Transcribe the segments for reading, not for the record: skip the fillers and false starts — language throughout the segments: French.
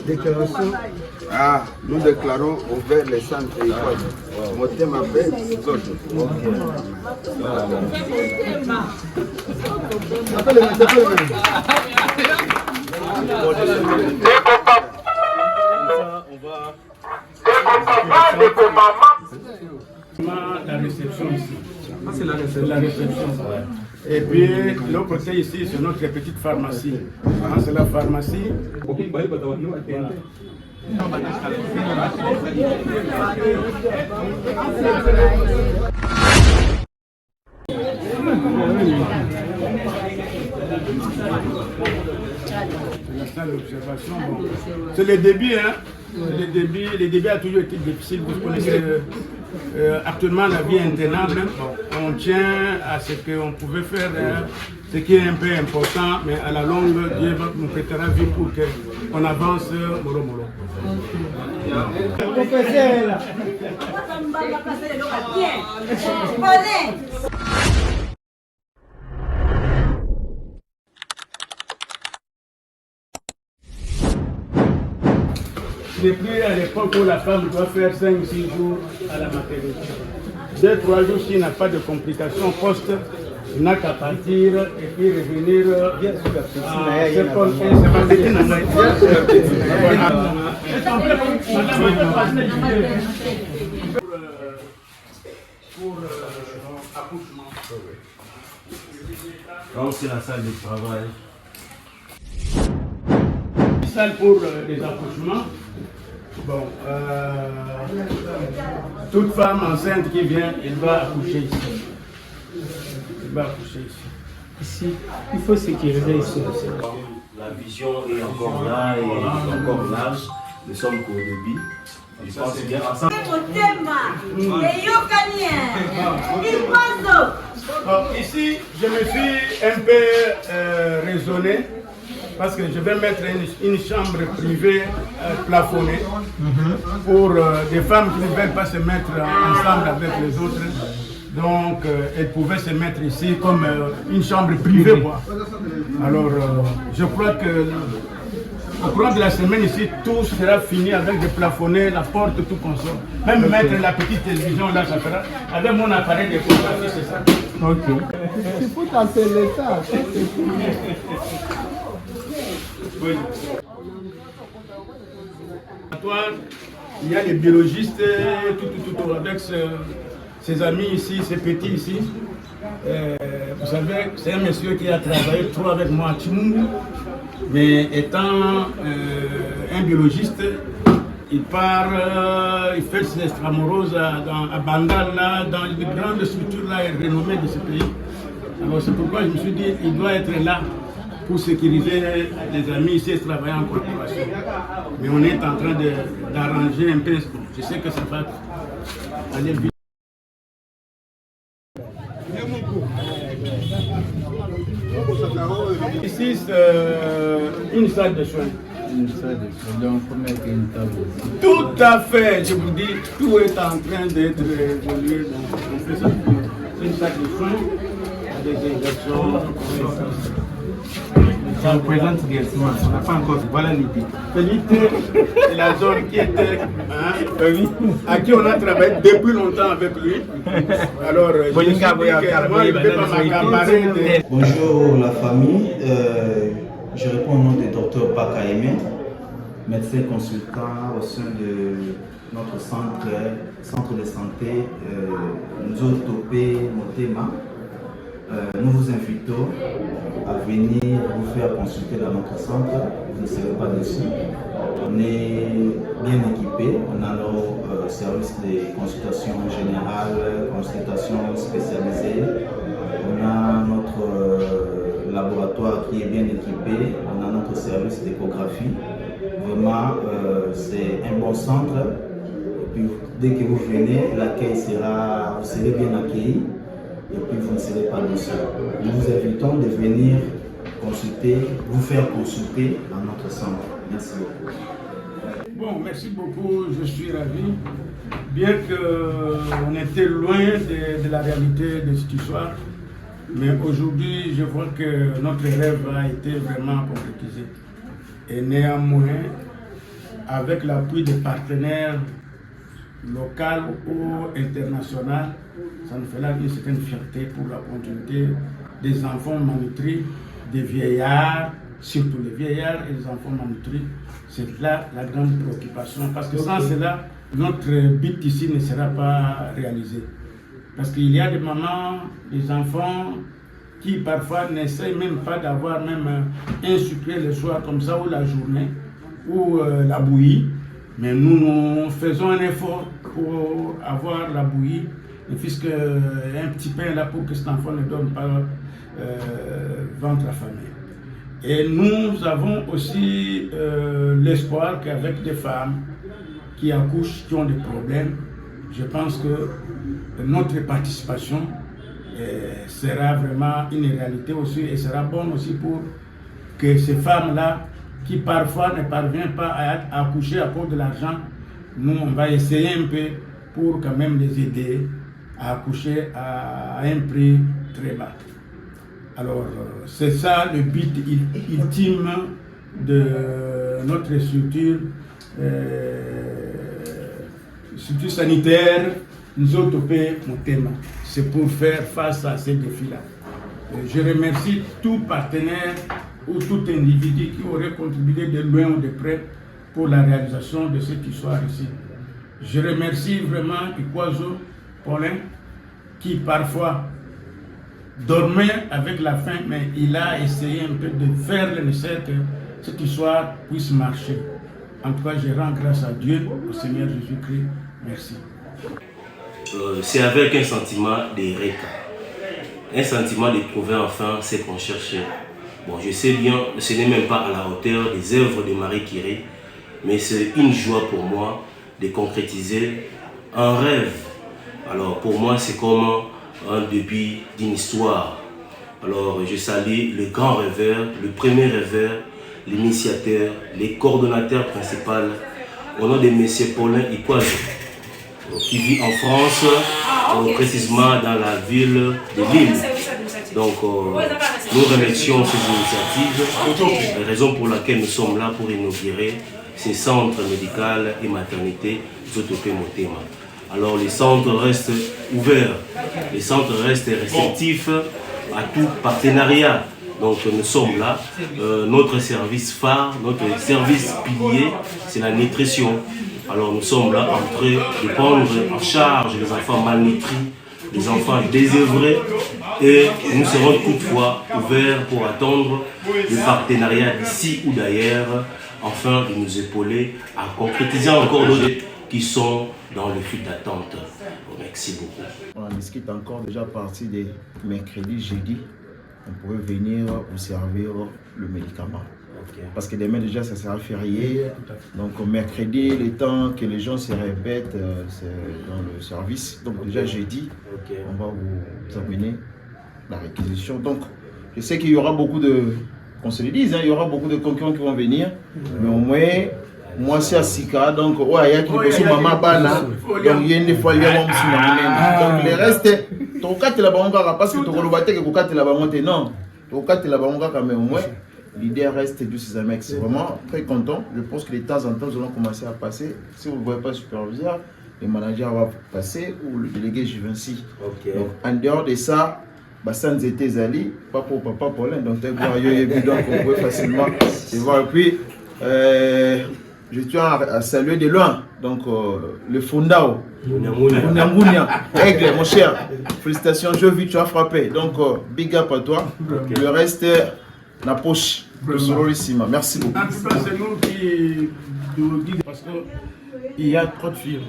Déclaration. Ah, nous déclarons ouvert les centres et écoles. Mon thème appelle Zoto. La réception ici. C'est la réception. Et puis l'autre côté ici, c'est notre petite pharmacie. C'est la pharmacie. L'observation, bon. C'est le début, hein. Le début a toujours été difficile. Vous connaissez, actuellement la vie est intenable. On tient à ce qu'on pouvait faire ce qui est un peu important, mais à la longue, Dieu nous prêtera vie pour qu'on avance mollo mollo. Depuis à l'époque où la femme doit faire 5-6 jours à la maternité. 2-3 jours, s'il n'a pas de complications post, il n'a qu'à partir et puis revenir pour accouchement. Donc c'est la salle de travail. Salle pour les accouchements. Bon, toute femme enceinte qui vient, elle va accoucher ici. Elle va accoucher ici. Ici, il faut sécuriser ici. La vision est encore là et encore large. Nous sommes qu'au début. Je pense bien ensemble. Ici, je me suis un peu raisonné. Parce que je vais mettre une chambre privée plafonnée pour des femmes qui ne veulent pas se mettre ensemble avec les autres. Donc, elles pouvaient se mettre ici comme une chambre privée. Quoi. Alors, je crois que au cours de la semaine ici, tout sera fini avec des plafonnés, la porte, tout consort. Même mettre la petite télévision là, ça fera. Avec mon appareil de photographie, c'est ça. Ok. Il faut tenter l'état. Oui. Il y a les biologistes, tout avec ses amis ici, ses petits ici. Vous savez, c'est un monsieur qui a travaillé trop avec moi à Chimungu, mais étant un biologiste, il part, il fait ses extramoroses à Bandal, là, dans une grande structure là, renommée de ce pays. Alors c'est pourquoi je me suis dit, il doit être là pour sécuriser les amis ici et travailler en collaboration. Mais on est en train d'arranger un peu. Je sais que ça va aller vite. Ici, c'est une salle de soins. Une salle de soins, donc il faut mettre une table. Tout à fait, je vous dis, tout est en train d'être évolué. Donc on fait ça. C'est une salle de soins avec des injections. Ça représente Guessman, on n'a pas encore. Voilà l'idée. L'idée, c'est la zone qui était, à qui on a travaillé depuis longtemps avec lui. Alors, je me suis dit que moi, je ne vais pas m'accaparer de... Bonjour la famille, je réponds au nom du docteur Bakaïmé, médecin consultant au sein de notre centre de santé Nzotopé Motema. Nous vous invitons à venir vous faire consulter dans notre centre, vous ne serez pas déçus. On est bien équipé, on a nos services de consultation générale, consultation spécialisée, on a notre laboratoire qui est bien équipé, on a notre service d'échographie. Vraiment, c'est un bon centre. Et puis, dès que vous venez, l'accueil sera, vous serez bien accueillis. Et puis vous ne serez pas déçus. Nous vous invitons de venir consulter, vous faire consulter dans notre centre. Merci beaucoup. Bon, merci beaucoup, je suis ravi. Bien qu'on était loin de la réalité de cette histoire, mais aujourd'hui je vois que notre rêve a été vraiment concrétisé. Et néanmoins, avec l'appui des partenaires locaux ou internationaux, ça nous fait là une certaine fierté pour la continuité des enfants malnutris, des vieillards, surtout les vieillards et les enfants malnutris. C'est là la grande préoccupation, parce que sans cela, notre but ici ne sera pas réalisé. Parce qu'il y a des mamans, des enfants qui parfois n'essayent même pas d'avoir même un sucré le soir comme ça, ou la journée, ou la bouillie. Mais nous faisons un effort pour avoir la bouillie, puisque un petit pain là pour que cet enfant ne donne pas ventre affamé. Et nous avons aussi l'espoir qu'avec des femmes qui accouchent, qui ont des problèmes, je pense que notre participation sera vraiment une réalité aussi, et sera bonne aussi pour que ces femmes-là, qui parfois ne parviennent pas à accoucher à cause de l'argent, nous on va essayer un peu pour quand même les aider à accoucher à un prix très bas. Alors c'est ça le but ultime de notre structure sanitaire Nzotopé Motema. C'est pour faire face à ces défis-là. Je remercie tout partenaire ou tout individu qui aurait contribué de loin ou de près pour la réalisation de cette histoire ici. Je remercie vraiment Ikwazo Paulin qui parfois dormait avec la faim, mais il a essayé un peu de faire le nécessaire que cette histoire puisse marcher. En tout cas, je rends grâce à Dieu, au Seigneur Jésus-Christ. Merci. C'est avec un sentiment de réca, un sentiment de trouver enfin ce qu'on cherchait. Bon, je sais bien, ce n'est même pas à la hauteur des œuvres de Marie Curie, mais c'est une joie pour moi de concrétiser un rêve. Alors pour moi, c'est comme un début d'une histoire. Alors je salue le grand rêveur, le premier rêveur, l'initiateur, les coordonnateurs principaux, au nom de M. Paulin Ikwazo, qui vit en France, précisément dans la ville de Lille. Donc nous remercions ces initiatives, la raison pour laquelle nous sommes là pour inaugurer ces centres médicaux et maternité Nzotopé Motema. Alors les centres restent ouverts, les centres restent réceptifs à tout partenariat. Donc nous sommes là, notre service phare, notre service pilier, c'est la nutrition. Alors nous sommes là en train de prendre en charge les enfants malnutris, les enfants désœuvrés, et nous serons toutefois ouverts pour attendre le partenariat d'ici ou d'ailleurs, afin de nous épauler à concrétiser encore d'autres qui sont dans le fil d'attente. Merci beaucoup. On discute encore déjà à partir des mercredis, jeudi, on pourrait venir vous servir le médicament. Okay. Parce que demain déjà ça sera férié, donc mercredi, le temps que les gens se répètent dans le service, donc déjà jeudi, on va vous amener la réquisition. Donc je sais qu'il y aura beaucoup de, qu'on se le dise, il y aura beaucoup de concurrents qui vont venir, mais au moins, moi c'est à Sika, donc ouais, il y a qui sont maman bana, donc il y a une fois il y a mon donc les restes, ton cas tu l'as pas encore parce que ton colobaté que tu l'as pas monté, non, ton cas tu l'as pas encore mais au moins l'idée reste du Cisamex. C'est vraiment très content. Je pense que de temps en temps, nous allons commencer à passer. Si vous ne voyez pas le superviseur, le manager va passer ou le délégué Givenchy. Okay. Donc, en dehors de ça, sans était Zali, pas pour papa Paulin. Donc, on peut facilement se voir. Et puis, je tiens à saluer de loin donc, le Fundao. Nyamounia, Aigle, mon cher. Félicitations, je vis, tu as frappé. Donc, big up à toi. Okay. Le reste, la poche. Merci beaucoup. En tout cas, c'est nous qui nous disons parce qu'il y a trop de films.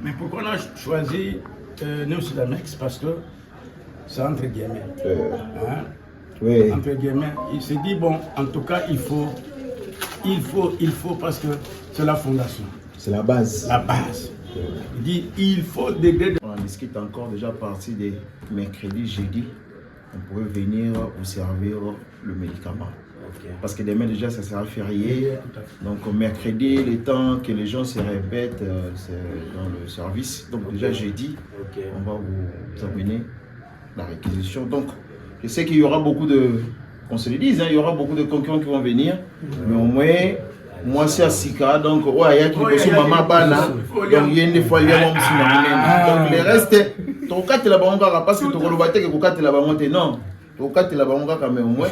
Mais pourquoi on a choisi Neocidamex? Parce que c'est entre guillemets. Oui. Entre guillemets. Il s'est dit, bon, en tout cas, il faut parce que c'est la fondation. C'est la base. La base. Il dit, il faut des... On discute encore déjà à partir des mercredis, jeudi. On pourrait venir vous servir le médicament. Okay. Parce que demain déjà ça sera férié, donc mercredi, le temps que les gens se répètent dans le service, donc déjà jeudi, on va vous amener la réquisition. Donc je sais qu'il y aura beaucoup de, qu'on se le dise, hein, il y aura beaucoup de concurrents qui vont venir, mais au moins, moi c'est à Sika, donc ouais, il y a qui sont maman bana, donc il y a une fois il y a donc les restes, ton cas tu la banga parce que ton colobate que tu la banga non, ton cas tu la banga quand même au moins.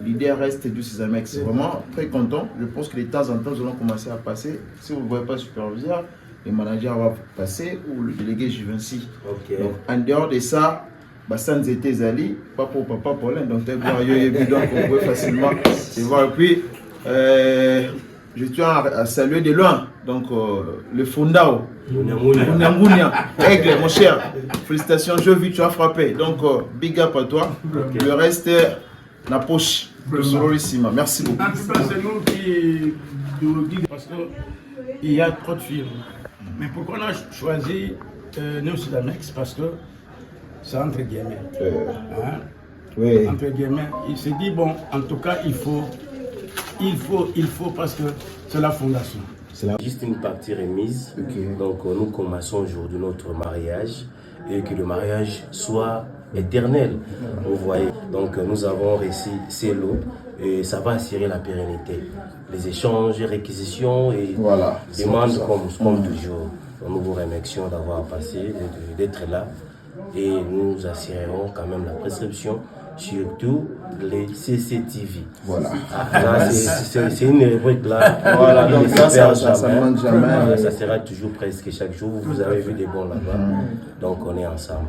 L'idée reste du Cisamex. Vraiment très content. Je pense que de temps en temps, nous allons commencer à passer. Si vous ne voyez pas le superviseur, le manager va passer ou le délégué Givenchy. Okay. Donc, en dehors de ça, sans été Zali, pas pour papa Paulin. Donc, donc on peut facilement se voir. Et puis, je tiens à saluer de loin donc, le Fundao. Nyangounia, Aigle, mon cher. Félicitations, je vis, tu as frappé. Donc, big up à toi. Okay. Le reste, la poche. Merci beaucoup. En tout cas, c'est nous qui nous guidons parce qu'il y a trop de films. Mais pourquoi on a choisi Neo Cisamex? Parce que c'est entre guillemets. Hein? Oui. Entre guillemets. Il s'est dit, bon, en tout cas, il faut parce que c'est la fondation. Juste une partie remise. Okay. Donc, nous commençons aujourd'hui notre mariage et que le mariage soit éternel, vous voyez. Donc nous avons réussi ces lots et ça va assurer la pérennité. Les échanges, réquisitions et voilà, demandes comme toujours. Donc, nous vous remercions d'avoir passé, d'être là et nous assurerons quand même la prescription, surtout les CCTV. Voilà. C'est une rubrique là. Voilà, donc ça ne manque jamais. Ça sera toujours presque chaque jour. Vous avez vu des bons là-bas. Donc on est ensemble.